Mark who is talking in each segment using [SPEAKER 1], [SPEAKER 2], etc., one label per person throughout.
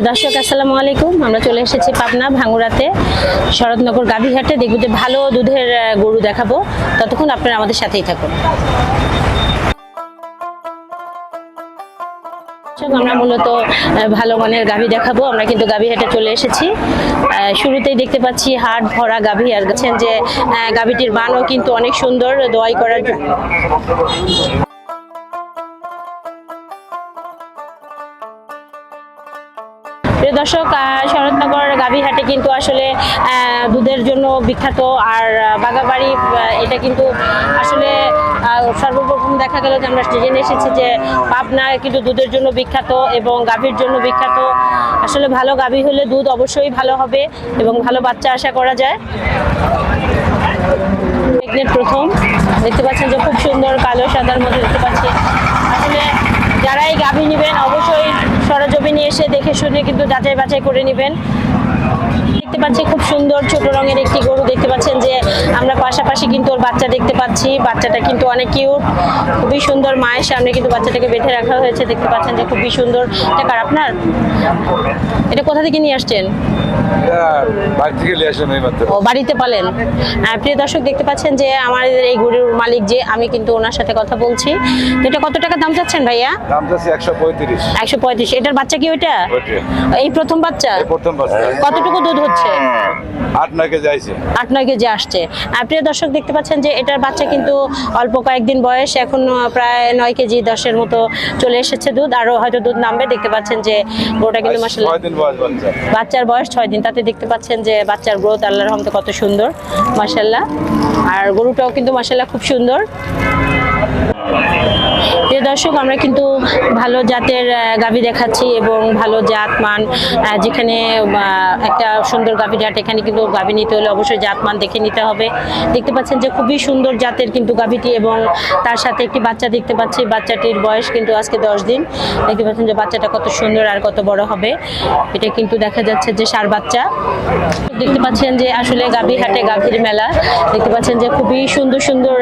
[SPEAKER 1] দর্শক আসসালামু আলাইকুম। আমরা চলে এসেছি পাবনা ভাঙ্গুড়াতে শরৎনগর গাভীহাটে। দেখব যে ভালো দুধের গরু দেখাবো, ততক্ষণ আপনারা আমাদের সাথেই থাকুন। আমরা মূলত ভালো মানের গাভী দেখাবো। আমরা কিন্তু গাভীহাটে চলে এসেছি। শুরুতেই দেখতে পাচ্ছি হাট ভরা গাভী, আর দেখছেন যে গাভীটির মানও কিন্তু অনেক সুন্দর দোয়াই করার জন্য। প্রিয় দর্শক, শরৎনগর গাভীহাটে কিন্তু আসলে দুধের জন্য বিখ্যাত। আর বাগাবাড়ি এটা কিন্তু আসলে সর্বপ্রথম দেখা গেল যে আমরা জেনে এসেছি যে পাবনা কিন্তু দুধের জন্য বিখ্যাত এবং গাভীর জন্য বিখ্যাত। আসলে ভালো গাভী হলে দুধ অবশ্যই ভালো হবে এবং ভালো বাচ্চা আশা করা যায়। প্রেগনেন্ট প্রথম দেখতে পাচ্ছেন যে খুব সুন্দর কালো সাদার মধ্যে দেখতে পাচ্ছি। আসলে যারা এই গাভী নেবেন অবশ্যই সরজমিনে এসে দেখে শুনে কিন্তু যাচাই বাছাই করে নেবেন। দেখতে পাচ্ছি খুব সুন্দর ছোট রঙের একটি গরু। দেখতে পাচ্ছেন যে আমরা পাশাপাশি কিন্তু ওর বাচ্চা দেখতে পাচ্ছি। বাচ্চাটা কিন্তু অনেক কিউট, খুবই সুন্দর। মায়ের সামনে কিন্তু বাচ্চাটাকে বেঁধে রাখা হয়েছে। দেখতে পাচ্ছেন যে খুবই সুন্দর। এটা কার আপনার? এটা কোথা থেকে নিয়ে আসছেন? বাড়িতে পালেন। প্রিয় দর্শক দেখতে পাচ্ছেন যে আমাদের এই গরুর মালিক যে, আমি কিন্তু ওনার সাথে কথা বলছি। এটা কত টাকা দাম চাচ্ছেন ভাইয়া?
[SPEAKER 2] দাম চাচ্ছি 135।
[SPEAKER 1] 135। এটার বাচ্চা কি ওইটা? এই প্রথম বাচ্চা?
[SPEAKER 2] প্রথম বাচ্চা।
[SPEAKER 1] কতটুকু দুধ হচ্ছে?
[SPEAKER 2] 8-9 কেজি আইছে।
[SPEAKER 1] 8-9 কেজি আসছে। প্রিয় দর্শক দেখতে পাচ্ছেন যে এটার বাচ্চা কিন্তু অল্প কয়েকদিন বয়স, এখন প্রায় 9 কেজি 10-এর মতো চলে এসেছে দুধ। আরো হয়তো দুধ নামবে। দেখতে পাচ্ছেন যে গরুটা কিন্তু মাশাআল্লাহ
[SPEAKER 2] 6 দিন বয়স বাচ্চা।
[SPEAKER 1] বাচ্চার বয়স 6 দিন। তাতে দেখতে পাচ্ছেন যে বাচ্চার গ্রোথ আল্লাহর রহমতে কত সুন্দর মাশাআল্লাহ। আর গরুটাও কিন্তু মাশাআল্লাহ খুব সুন্দর। প্রিয় দর্শক, আমরা কিন্তু ভালো জাতের গাভী দেখাচ্ছি এবং ভালো জাত মান। যেখানে একটা সুন্দর গাভী জাত, এখানে কিন্তু গাভী নিতে হলে অবশ্যই জাত মান দেখে নিতে হবে। দেখতে পাচ্ছেন যে খুবই সুন্দর জাতের কিন্তু গাভীটি এবং তার সাথে একটি বাচ্চা দেখতে পাচ্ছি। বাচ্চাটির বয়স কিন্তু আজকে 10 দিন। দেখতে পাচ্ছেন যে বাচ্চাটা কত সুন্দর আর কত বড় হবে। এটা কিন্তু দেখা যাচ্ছে যে ষাঁড় বাচ্চা। দেখতে পাচ্ছেন যে আসলে গাভীহাটে গাভীর মেলা। দেখতে পাচ্ছেন যে খুবই সুন্দর সুন্দর।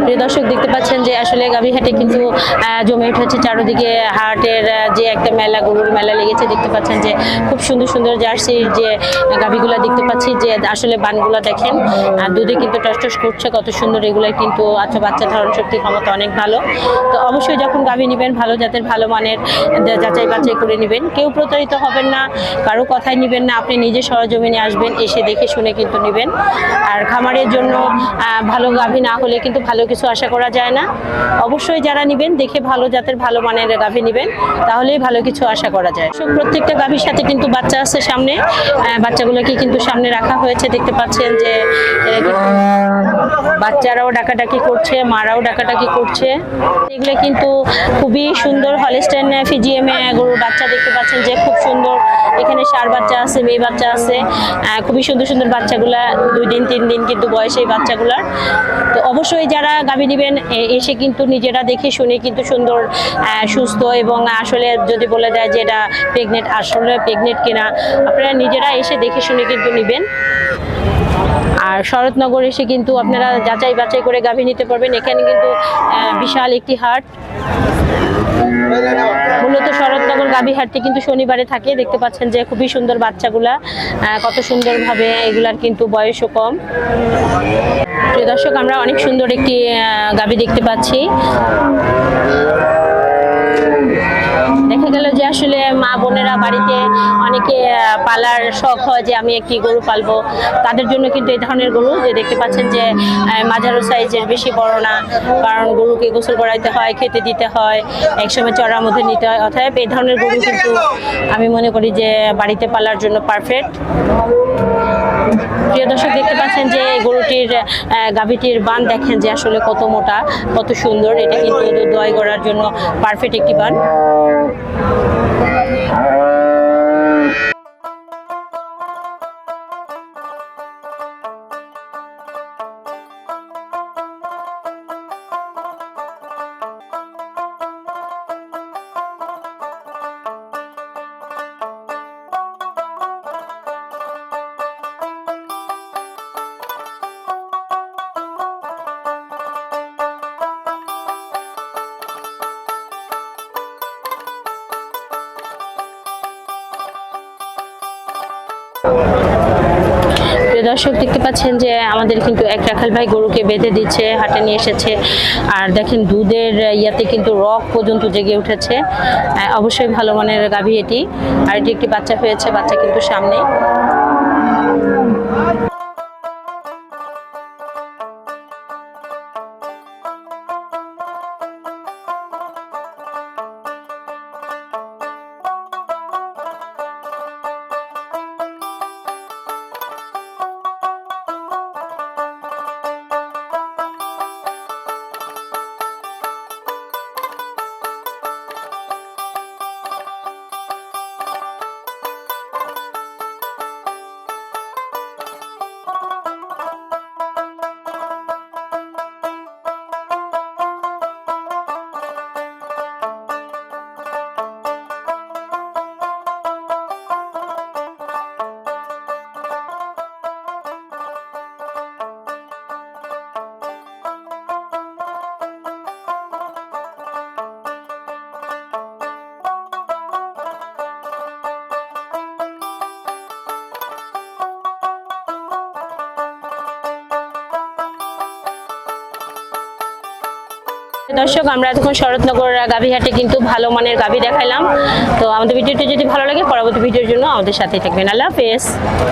[SPEAKER 1] প্রিয় দর্শক দেখতে পাচ্ছেন যে আসলে গাভীহাটে কিন্তু জমে উঠেছে চারদিকে হাটের যে একটা মেলা, গরুর মেলা লেগেছে। দেখতে পাচ্ছেন যে খুব সুন্দর সুন্দর জার্সির যে গাভীগুলা দেখতে পাচ্ছি, যে আসলে বানগুলা দেখেন দুধে কিন্তু টসটস করছে কত সুন্দর। এগুলো কিন্তু আচ্ছা বাচ্চা ধারণ শক্তি ক্ষমতা অনেক ভালো। তো অবশ্যই যখন গাভী নেবেন ভালো জাতের ভালো মানের যাচাই বাছাই করে নেবেন। কেউ প্রতারিত হবেন না, কারো কথাই নেবেন না। আপনি নিজে সরজমিনে আসবেন, এসে দেখে শুনে কিন্তু নেবেন। আর খামারের জন্য ভালো গাভী না হলে কিন্তু ভালো কিছু আশা করা যায় না। অবশ্যই যারা নেবেন দেখে ভালো জাতের ভালো মানের গাভী নেবেন, তাহলেই ভালো কিছু আশা করা যায়। প্রত্যেকটা গাভীর সাথে কিন্তু বাচ্চা আছে সামনে। বাচ্চাগুলোকে কিন্তু সামনে রাখা হয়েছে। দেখতে পাচ্ছেন যে বাচ্চারাও ডাকাডাকি করছে, মারাও ডাকাডাকি করছে। এগুলো কিন্তু খুবই সুন্দর হলস্টাইন ফিজিয়াম গরুর বাচ্চা। দেখতে পাচ্ছেন যে খুব সুন্দর। এখানে ষাঁড় বাচ্চা আছে, মেয়ে বাচ্চা আছে। খুবই সুন্দর সুন্দর বাচ্চাগুলা, 2 দিন 3 দিন কিন্তু বয়স এই বাচ্চাগুলার। তো অবশ্যই যারা গাভী নেবেন এসে কিন্তু নিজেরা দেখে শুনে কিন্তু সুন্দর সুস্থ এবং আসলে যদি বলে দেয় যে এটা প্রেগনেন্ট, আসলে প্রেগনেন্ট কিনা আপনারা নিজেরা এসে দেখে শুনে কিন্তু নেবেন। আর শরৎনগর এসে কিন্তু আপনারা যাচাই বাছাই করে গাভী নিতে পারবেন। এখানে কিন্তু বিশাল একটি হাট। মূলত শরৎনগর গাভী হাটটি কিন্তু শনিবারে থাকে। দেখতে পাচ্ছেন যে খুবই সুন্দর বাচ্চাগুলা কত সুন্দরভাবে, এগুলার কিন্তু বয়সও কম। প্রিয় দর্শক, আমরা অনেক সুন্দর একটি গাভী দেখতে পাচ্ছি। দেখা গেল যে আসলে মা বোনেরা বাড়িতে অনেকে পালার শখ হয় যে আমি একটি গরু পালবো। তাদের জন্য কিন্তু এই ধরনের গরু যে দেখতে পাচ্ছেন যে মাঝারো সাইজের, বেশি বড় না। কারণ গরুকে গোসল করাইতে হয়, খেতে দিতে হয়, একসময় চড়ার মধ্যে নিতে হয়। অতএব এই ধরনের গরু কিন্তু আমি মনে করি যে বাড়িতে পালার জন্য পারফেক্ট। প্রিয় দর্শক দেখতে পাচ্ছেন যে গরুটির গাভীটির বান দেখেন যে আসলে কত মোটা, কত সুন্দর। এটা কিন্তু দোয়াই করার জন্য পারফেক্ট একটি বান। প্রিয় দর্শক, দেখতে পাচ্ছেন যে আমাদের কিন্তু এক রাখাল ভাই গরুকে বেঁধে দিচ্ছে, হাটে নিয়ে এসেছে। আর দেখেন দুধের ইয়াতে কিন্তু রক পর্যন্ত জেগে উঠেছে। অবশ্যই ভালো মানের গাভী এটি। আর এটি একটি বাচ্চা হয়েছে, বাচ্চা কিন্তু সামনে। দর্শক, আমরা এতক্ষণ শরৎনগর গাভীহাটে কিন্তু ভালো মানের গাভী দেখাইলাম। তো আমাদের ভিডিওটি যদি ভালো লাগে, পরবর্তী ভিডিওর জন্য আমাদের সাথেই থাকবেন। আল্লাহ হাফেজ।